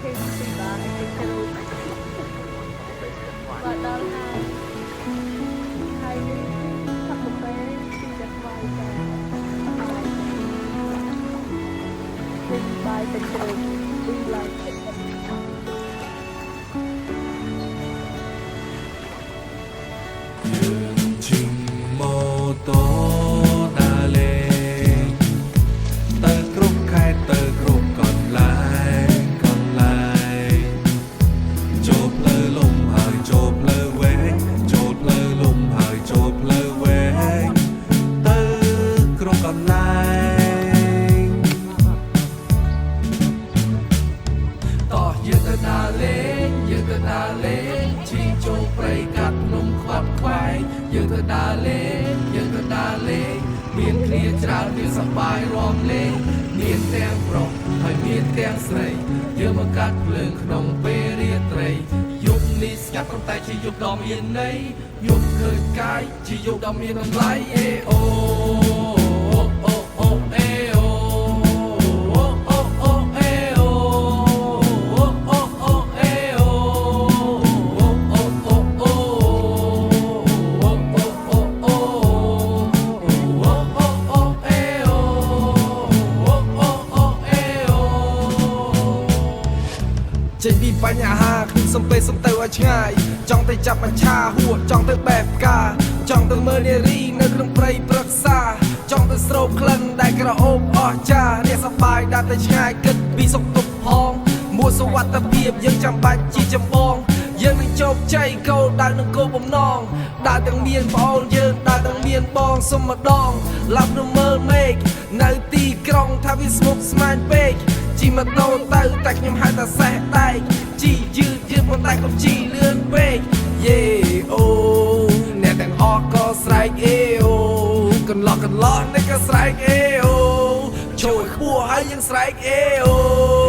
thêm gì đó cái kêu và đó là hai cái thằng một bé đi đặt vai và đi bài tình trường đi lại tình Chừng mô tô đà lên tơ khúc khai tơ khúc còn lại chộp lơ lùng hơi chộp lơ quế chộp lơ lùng hơi chộp lơ quế tơ khúc còn lại tỏ dương tơ đà lên chi chộp rây cắt nung khoát khoái dương tơ đà lênមានគ្នាច្រើនមានសប្បាយរំលេងមានទាំងប្រុសហើយមានទាំងស្រីយើងមកកាត់ភ្លើងក្នុងពេលរាត្រីយប់នេះស្ងាត់ប៉ុន្តែជាយប់ដ៏មានន័យយប់ឃើញកាយជាយប់ដ៏មានតម្លៃអេអូអូអូអេអូអូអូអូអេអូអូអូអូអេអូអូអូអូអូចេញពីបញ្ហាគឺសំពេលសំទៅឲ្យឆ្ងាយចង់ទៅចាប់បញ្ឆាហួរចង់ទៅបែបផ្កាចង់ទៅមើលនារីនៅក្នុងព្រៃប្រឹក្សាចង់ទៅស្រោបក្លិនដែលក្រអូបអស្ចារ្យរាសប្បាយដើរទៅឆ្ងាយគិតពីសុខទុក្ខផងមួសុវត្ថិភាពយើងចាំបាច់ជាចម្បងយើងនឹងជោគជ័យគោលដៅនឹងគោលបំណងដើរទាំងមានប្អូនយើងដើរទាំងមានបងសុំម្ដងឡាប់នឹងមើលមេឃនៅទីក្រុងថាវាស្មុគស្មាញពេកជីម៉ូតូទៅតែខ្ញុំហៅថាសេះដែកជីយឺតប៉ុន្តែកុំជីលឿនពេកយេអូអ្នកទាំងអស់ក៏ស្រែកអេអូកន្លោះនេះក៏ស្រែកអេអូចូលឲ្យខ្ពស់ហើយយើងស្រែកអេអូ